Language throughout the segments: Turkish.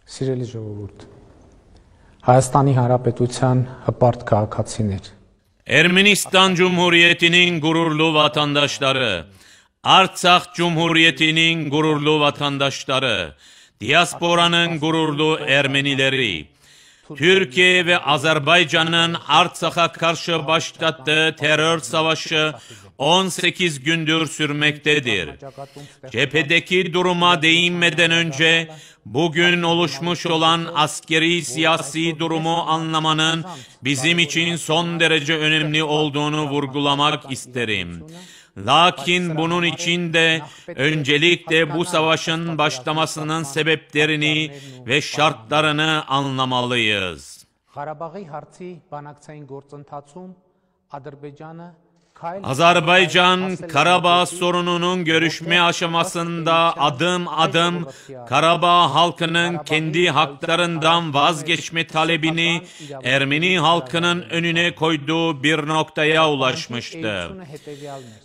Սիրելի ժողովուրդ, Հայաստանի Հանրապետության հպարտ քաղաքացիներ, Ermenistan Cumhuriyeti'nin gururlu vatandaşları, Artsakh Cumhuriyeti'nin gururlu vatandaşları, diasporanın gururlu Ermenileri, Türkiye ve Azerbaycan'ın Artsakh'a karşı başlattığı terör savaşı 18 gündür sürmektedir. Cephedeki duruma değinmeden önce bugün oluşmuş olan askeri siyasi durumu anlamanın bizim için son derece önemli olduğunu vurgulamak isterim. Lakin bunun için de öncelikle bu savaşın başlamasının sebeplerini ve şartlarını anlamalıyız. Ղարաբաղի հարցի բանակցային գործընթացում Ադրբեջանը Azerbaycan, Karabağ sorununun görüşme aşamasında adım adım Karabağ halkının kendi haklarından vazgeçme talebini Ermeni halkının önüne koyduğu bir noktaya ulaşmıştı.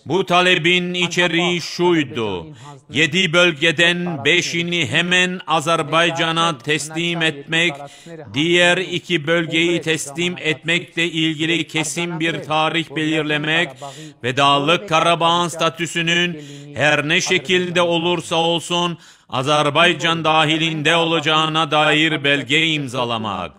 Bu talebin içeriği şuydu: 7 bölgeden 5'ini hemen Azerbaycan'a teslim etmek, diğer 2 bölgeyi teslim etmekle ilgili kesin bir tarih belirlemek ve Dağlık Karabağ'ın statüsünün her ne şekilde olursa olsun Azerbaycan dahilinde olacağına dair belge imzalamak.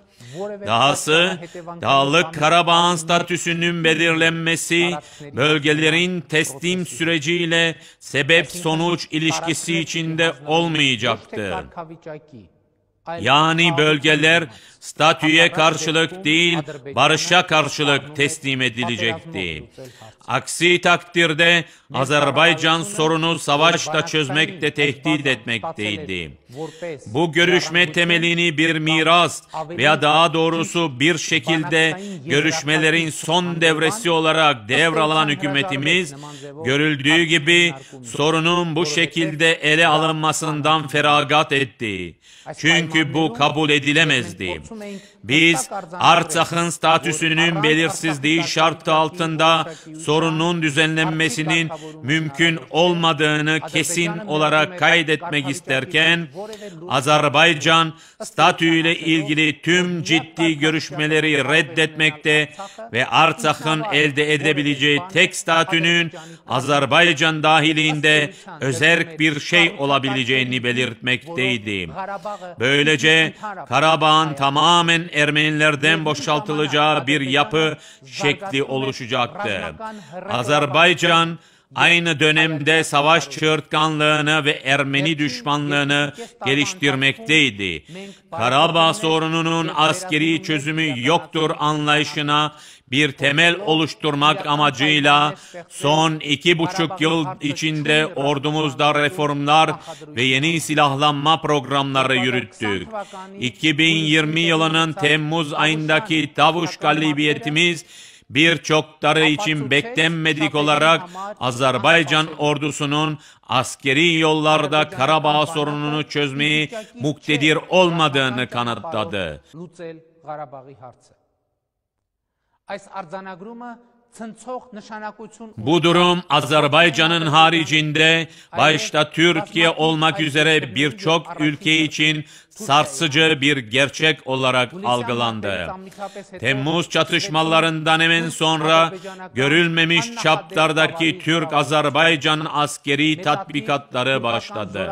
Dahası Dağlık Karabağ'ın statüsünün belirlenmesi, bölgelerin teslim süreciyle sebep-sonuç ilişkisi içinde olmayacaktır. Yani bölgeler statüye karşılık değil, barışa karşılık teslim edilecekti. Aksi takdirde Azerbaycan sorunu savaşla çözmekle tehdit etmekteydi. Bu görüşme temelini bir miras veya daha doğrusu bir şekilde görüşmelerin son devresi olarak devralan hükümetimiz, görüldüğü gibi sorunun bu şekilde ele alınmasından feragat etti. Çünkü bu kabul edilemezdi. Biz Artsakh'ın statüsünün belirsizliği şartı altında sorunun düzenlenmesinin mümkün olmadığını kesin olarak kaydetmek isterken, Azerbaycan statüyle ilgili tüm ciddi görüşmeleri reddetmekte ve Artsakh'ın elde edebileceği tek statünün Azerbaycan dahilinde özerk bir şey olabileceğini belirtmekteydi. Böylece Karabağ'ın tamamen Ermenilerden boşaltılacağı bir yapı şekli oluşacaktı. Azerbaycan aynı dönemde savaş çığırtkanlığını ve Ermeni düşmanlığını geliştirmekteydi. Karabağ sorununun askeri çözümü yoktur anlayışına bir temel oluşturmak amacıyla son 2,5 yıl içinde ordumuzda reformlar ve yeni silahlanma programları yürüttük. 2020 yılının Temmuz ayındaki Tavuş galibiyetimiz birçokları için beklenmedik olarak Azerbaycan ordusunun askeri yollarda Karabağ sorununu çözmeyi muktedir olmadığını kanıtladı. Bu durum Azerbaycan'ın haricinde başta Türkiye olmak üzere birçok ülke için sarsıcı bir gerçek olarak algılandı. Temmuz çatışmalarından hemen sonra görülmemiş çaplardaki Türk-Azerbaycan askeri tatbikatları başladı.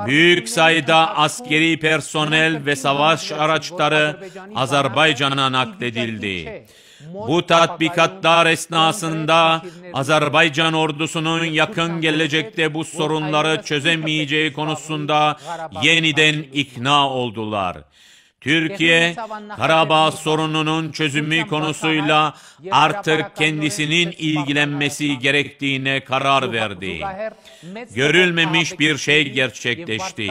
Büyük sayıda askeri personel ve savaş araçları Azerbaycan'a nakledildi. Bu tatbikatlar esnasında Azerbaycan ordusunun yakın gelecekte bu sorunları çözemeyeceği konusunda yeniden ikna oldular. Türkiye, Karabağ sorununun çözümü konusuyla artık kendisinin ilgilenmesi gerektiğine karar verdi. Görülmemiş bir şey gerçekleşti.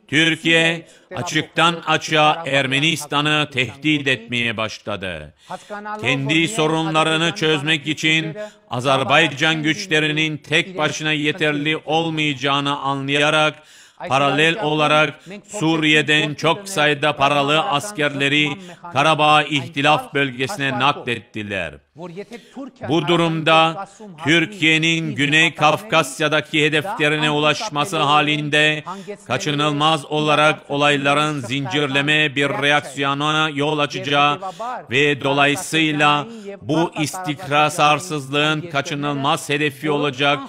Türkiye, açıktan açığa Ermenistan'ı tehdit etmeye başladı. Kendi sorunlarını çözmek için Azerbaycan güçlerinin tek başına yeterli olmayacağını anlayarak Paralel olarak Suriye'den çok sayıda paralı askerleri Karabağ İhtilaf Bölgesi'ne naklettiler. Bu durumda Türkiye'nin Güney Kafkasya'daki hedeflerine ulaşması halinde kaçınılmaz olarak olayların zincirleme bir reaksiyona yol açacağı ve dolayısıyla bu istikrarsızlığın kaçınılmaz hedefi olacak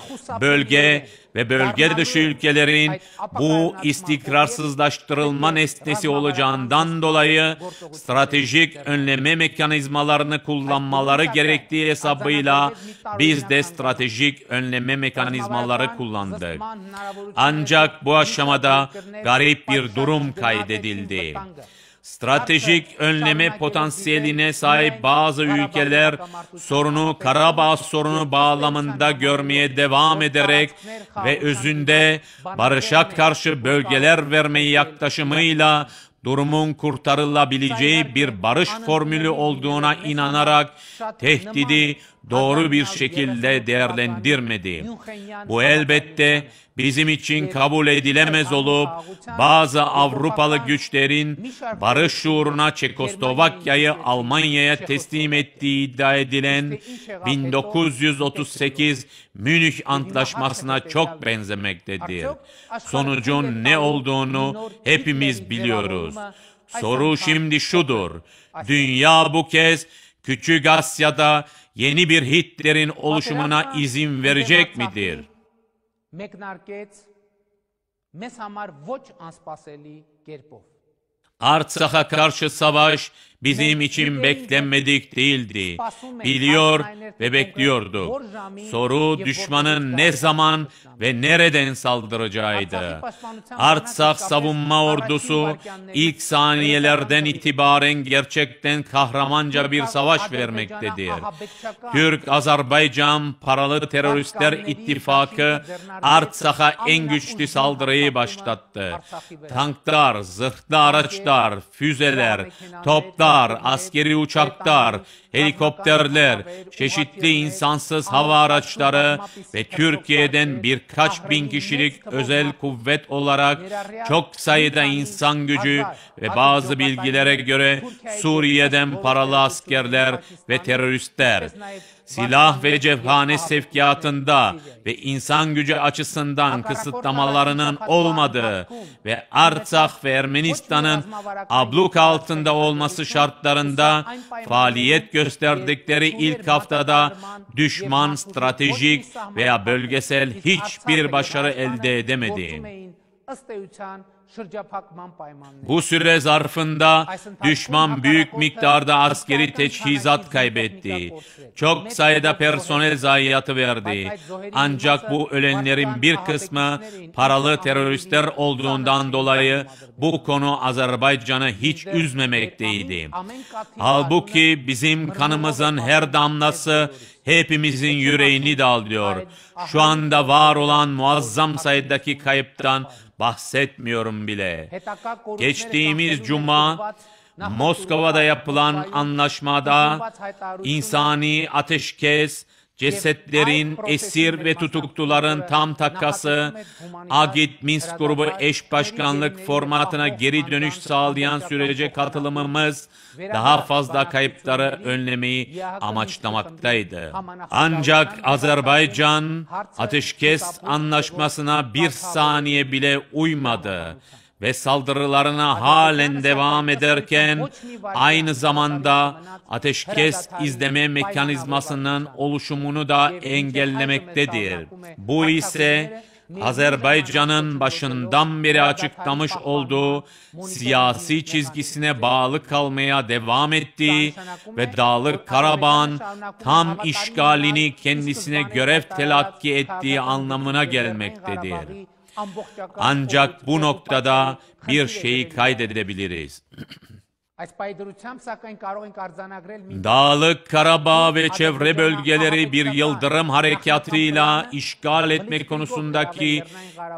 bölge ve bölge dışı ülkelerin bu istikrarsızlaştırılma nesnesi olacağından dolayı stratejik önleme mekanizmalarını kullanmaları gerektiği hesabıyla biz de stratejik önleme mekanizmaları kullandık. Ancak bu aşamada garip bir durum kaydedildi. Stratejik önleme potansiyeline sahip bazı ülkeler sorunu Karabağ sorunu bağlamında görmeye devam ederek ve özünde barışa karşı bölgeler vermeyi yaklaşımıyla durumun kurtarılabileceği bir barış formülü olduğuna inanarak tehdidi doğru bir şekilde değerlendirmedi. Bu elbette bizim için kabul edilemez olup bazı Avrupalı güçlerin barış uğruna Çekoslovakya'yı Almanya'ya teslim ettiği iddia edilen 1938 Münih Antlaşması'na çok benzemektedir. Sonucun ne olduğunu hepimiz biliyoruz. Soru şimdi şudur: dünya bu kez Küçük Asya'da yeni bir Hitler'in oluşumuna izin verecek midir? Artsak'a karşı savaş bizim için beklenmedik değildi. Biliyor ve bekliyorduk. Soru düşmanın ne zaman ve nereden saldıracağıydı. Artsak savunma ordusu ilk saniyelerden itibaren gerçekten kahramanca bir savaş vermektedir. Türk-Azerbaycan Paralı Teröristler İttifakı Artsak'a en güçlü saldırıyı başlattı. Tanklar, zırhlı araçlar, füzeler, toplar, askeri uçaklar, helikopterler, çeşitli insansız hava araçları ve Türkiye'den birkaç bin kişilik özel kuvvet olarak çok sayıda insan gücü ve bazı bilgilere göre Suriye'den paralı askerler ve teröristler, silah ve cephane sevkiyatında ve insan gücü açısından kısıtlamalarının olmadığı ve Artsakh ve Ermenistan'ın abluk altında olması şartlarında faaliyet gösterdikleri ilk haftada düşman stratejik veya bölgesel hiçbir başarı elde edemedi. Bu süre zarfında düşman büyük miktarda askeri teçhizat kaybetti. Çok sayıda personel zayiatı verdi. Ancak bu ölenlerin bir kısmı paralı teröristler olduğundan dolayı bu konu Azerbaycan'ı hiç üzmemekteydi. Halbuki bizim kanımızın her damlası hepimizin yüreğini dağlıyor. Şu anda var olan muazzam sayıdaki kayıptan bahsetmiyorum bile. Geçtiğimiz cuma Moskova'da yapılan anlaşmada insani ateşkes, cesetlerin, esir ve tutukluların tam takası, Agit Minsk grubu eş başkanlık formatına geri dönüş sağlayan sürece katılımımız daha fazla kayıpları önlemeyi amaçlamaktaydı. Ancak Azerbaycan ateşkes anlaşmasına bir saniye bile uymadı ve saldırılarına halen devam ederken aynı zamanda ateşkes izleme mekanizmasının oluşumunu da engellemektedir. Bu ise Azerbaycan'ın başından beri açıklamış olduğu siyasi çizgisine bağlı kalmaya devam ettiği ve Dağlık Karabağ'ın tam işgalini kendisine görev telakki ettiği anlamına gelmektedir. Ancak bu noktada bir şeyi kaydedebiliriz. Այս պայդրությամբ սակայն կարող ենք արձանագրել մի Dağlık Karabağ ve çevre bölgeleri bir yıldırım harekatıyla işgal etmek konusundaki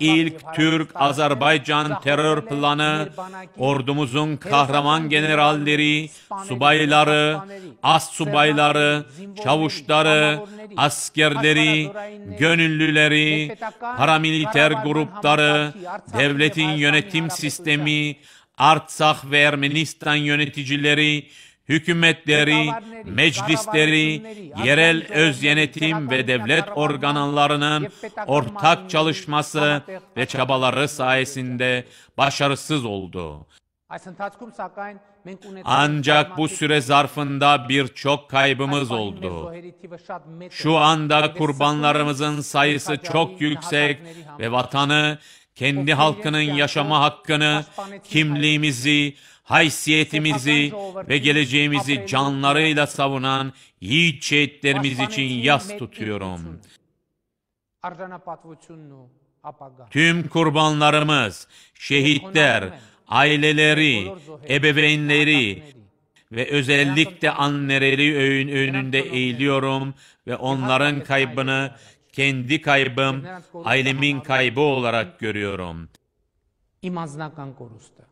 ilk Türk-Azerbaycan terör planı, ordumuzun kahraman generalleri, subayları, astsubayları, çavuşları, askerleri, gönüllüleri, paramiliter grupları, devletin yönetim sistemi, Artsakh ve Ermenistan yöneticileri, hükümetleri, meclisleri, yerel öz yönetim ve devlet organlarının ortak çalışması ve çabaları sayesinde başarısız oldu. Ancak bu süre zarfında birçok kaybımız oldu. Şu anda kurbanlarımızın sayısı çok yüksek ve vatanı, kendi halkının yaşama hakkını, kimliğimizi, haysiyetimizi ve geleceğimizi canlarıyla savunan yiğit şehitlerimiz için yas tutuyorum. Tüm kurbanlarımız, şehitler, aileleri, ebeveynleri ve özellikle anneleri önünde eğiliyorum ve onların kaybını kendi kaybım, ailemin kaybı olarak görüyorum. Իմ անձնական կորուստը,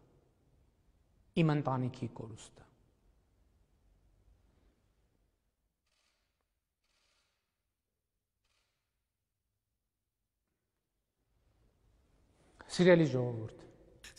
իմ ընտանիքի կորուստը։ Սիրելի ժողովուրդ,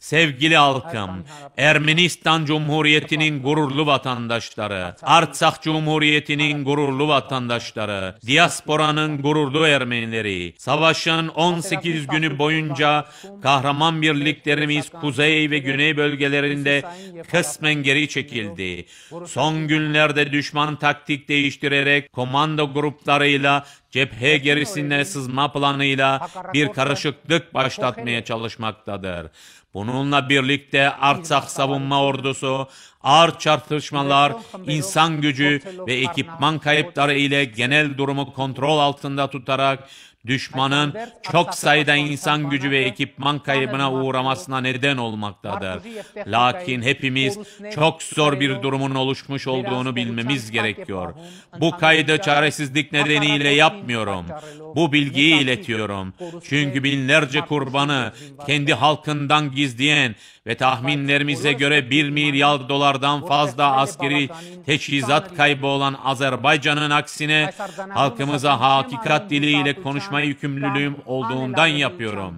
Sevgili halkım, Ermenistan Cumhuriyeti'nin gururlu vatandaşları, Artsakh Cumhuriyeti'nin gururlu vatandaşları, diasporanın gururlu Ermenileri, savaşın 18 günü boyunca kahraman birliklerimiz kuzey ve güney bölgelerinde kısmen geri çekildi. Son günlerde düşman taktik değiştirerek komando gruplarıyla cephe gerisine sızma planıyla bir karışıklık başlatmaya çalışmaktadır. Bununla birlikte Artsakh savunma ordusu ağır çatışmalar, insan gücü ve ekipman kayıpları ile genel durumu kontrol altında tutarak düşmanın çok sayıda insan gücü ve ekipman kaybına uğramasına neden olmaktadır. Lakin hepimiz çok zor bir durumun oluşmuş olduğunu bilmemiz gerekiyor. Bu kaydı çaresizlik nedeniyle yapmıyorum. Bu bilgiyi iletiyorum. Çünkü binlerce kurbanı kendi halkından gizleyen ve tahminlerimize göre 1 milyar dolardan fazla askeri teçhizat kaybı olan Azerbaycan'ın aksine halkımıza hakikat diliyle konuşma yükümlülüğüm olduğundan yapıyorum.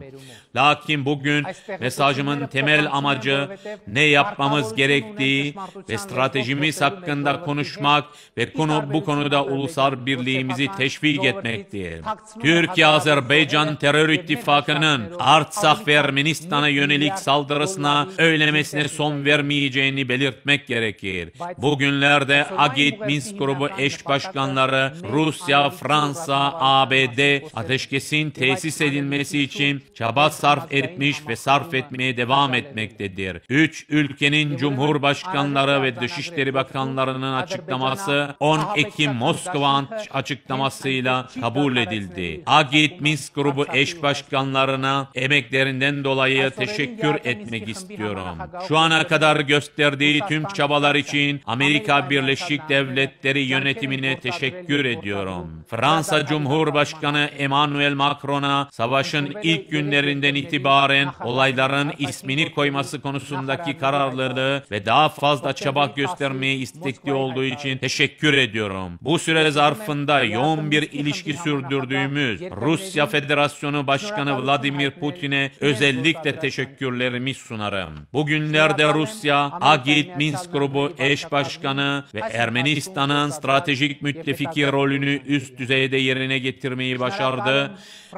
Lakin bugün mesajımın temel amacı ne yapmamız gerektiği ve stratejimiz hakkında konuşmak ve bu konuda ulusal birliğimizi teşvik etmektir. Türkiye-Azerbaycan terör ittifakının Artsakh ve Ermenistan'a yönelik saldırısına öylemesine son vermeyeceğini belirtmek gerekir. Bugünlerde Agit Minsk grubu eş başkanları Rusya, Fransa, ABD ateşkesin tesis edilmesi için çaba sarf etmiş ve sarf etmeye devam etmektedir. 3 ülkenin cumhurbaşkanları ve dışişleri bakanlarının açıklaması 10 Ekim Moskova açıklamasıyla kabul edildi. Agit Minsk grubu eş başkanlarına emeklerinden dolayı teşekkür etmek istiyorum. Şu ana kadar gösterdiği tüm çabalar için Amerika Birleşik Devletleri yönetimine teşekkür ediyorum. Fransa Cumhurbaşkanı Emmanuel Macron'a savaşın ilk günlerinden itibaren olayların ismini koyması konusundaki kararlılığı ve daha fazla çaba göstermeye istekli olduğu için teşekkür ediyorum. Bu süre zarfında yoğun bir ilişki sürdürdüğümüz Rusya Federasyonu Başkanı Vladimir Putin'e özellikle teşekkürlerimi sunarım. Bugünlerde Rusya, Agit Minsk grubu eş başkanı ve Ermenistan'ın stratejik müttefiki rolünü üst düzeyde yerine getirmeyi başardı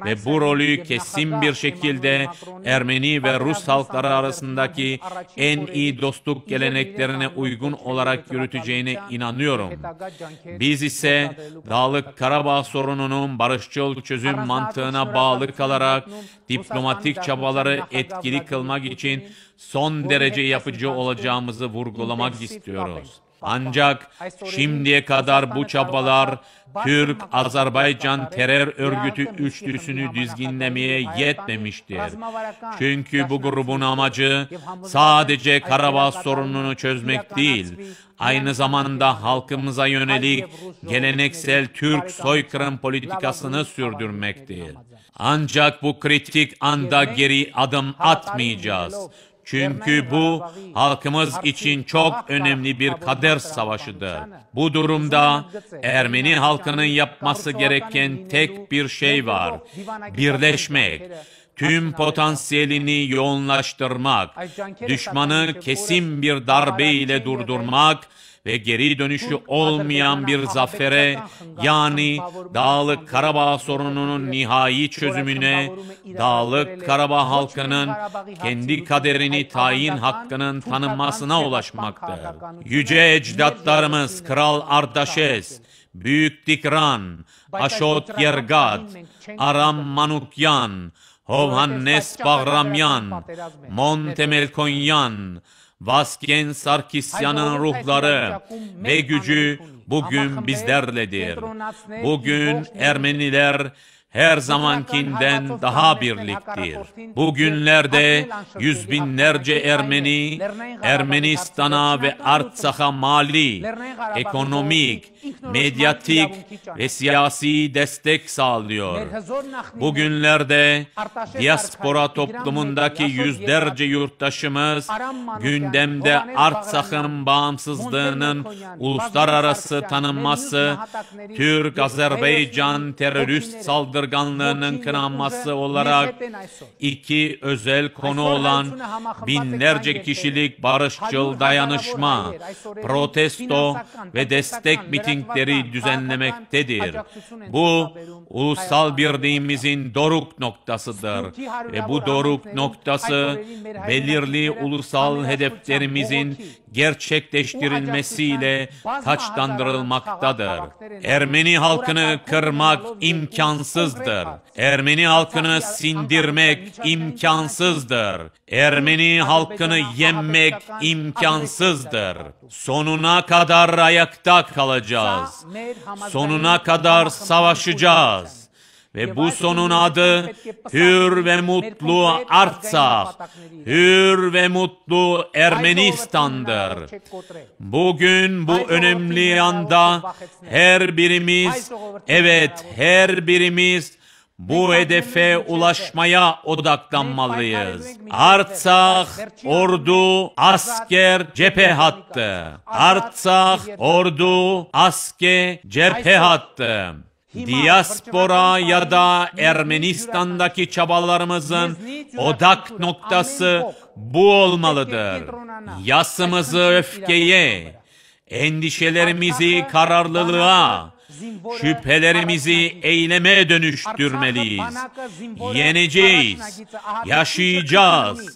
ve bu rolü kesin bir şekilde Ermeni ve Rus halkları arasındaki en iyi dostluk geleneklerine uygun olarak yürüteceğine inanıyorum. Biz ise Dağlık Karabağ sorununun barışçıl çözüm mantığına bağlı kalarak diplomatik çabaları etkili kılmak için son derece yapıcı olacağımızı vurgulamak istiyoruz. Ancak şimdiye kadar bu çabalar Türk-Azerbaycan terör örgütü üçlüsünü dizginlemeye yetmemiştir. Çünkü bu grubun amacı sadece Karabağ sorununu çözmek değil, aynı zamanda halkımıza yönelik geleneksel Türk soykırım politikasını sürdürmektir. Ancak bu kritik anda geri adım atmayacağız. Çünkü bu halkımız için çok önemli bir kader savaşıdır. Bu durumda Ermeni halkının yapması gereken tek bir şey var: birleşmek. Tüm potansiyelini yoğunlaştırmak, düşmanı kesin bir darbe ile durdurmak ve geri dönüşü olmayan bir zafere, yani Dağlık Karabağ sorununun nihai çözümüne, Dağlık Karabağ halkının kendi kaderini tayin hakkının tanınmasına ulaşmaktır. Yüce ecdatlarımız Kral Artaşes, Büyük Dikran, Aşot Yergad, Aram Manukyan, Hovhannes Bağramyan, Montemelkonyan, Vasken Sarkisyan'ın ruhları ve gücü bugün bizlerledir. Bugün Ermeniler her zamankinden daha birliktir. Bugünlerde yüz binlerce Ermeni, Ermenistan'a ve Artsak'a mali, ekonomik, medyatik ve siyasi destek sağlıyor. Bugünlerde diaspora toplumundaki yüzlerce yurttaşımız gündemde Artsak'ın bağımsızlığının uluslararası tanınması, Türk-Azerbaycan terörist saldırganlığının kınanması olarak iki özel konu olan binlerce kişilik barışçıl dayanışma, protesto ve destek mitingleri düzenlemektedir. Bu, ulusal birliğimizin doruk noktasıdır ve bu doruk noktası belirli ulusal hedeflerimizin gerçekleştirilmesiyle taçlandırılmaktadır. Ermeni halkını kırmak imkansızdır. Ermeni halkını sindirmek imkansızdır. Ermeni halkını yenmek imkansızdır. Sonuna kadar ayakta kalacağız. Sonuna kadar savaşacağız. Ve bu sonun adı hür ve mutlu Artsak, hür ve mutlu Ermenistan'dır. Bugün bu önemli anda her birimiz, evet her birimiz bu hedefe ulaşmaya odaklanmalıyız. Artsak, ordu, asker, cephe hattı. Artsak, ordu, asker, cephe hattı. Diaspora ya da Ermenistan'daki çabalarımızın odak noktası bu olmalıdır. Yasımızı öfkeye, endişelerimizi kararlılığa, şüphelerimizi eyleme dönüştürmeliyiz. Yeneceğiz, yaşayacağız,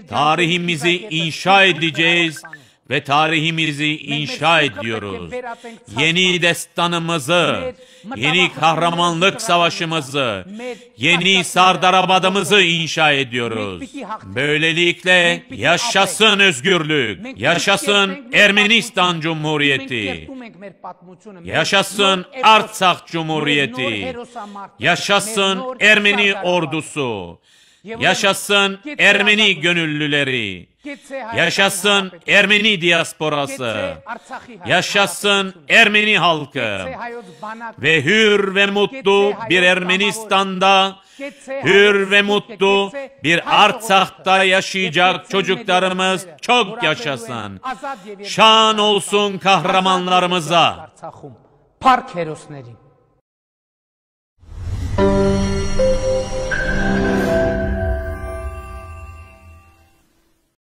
tarihimizi inşa edeceğiz ve tarihimizi inşa ediyoruz. Yeni destanımızı, yeni kahramanlık savaşımızı, yeni Sardarabad'ımızı inşa ediyoruz. Böylelikle yaşasın özgürlük, yaşasın Ermenistan Cumhuriyeti, yaşasın Artsak Cumhuriyeti, yaşasın Ermeni ordusu, yaşasın Ermeni gönüllüleri, yaşasın Ermeni diasporası, yaşasın Ermeni halkı ve hür ve mutlu bir Ermenistan'da, hür ve mutlu bir Artsak'ta yaşayacak çocuklarımız çok yaşasın. Şan olsun kahramanlarımıza. Park herosներին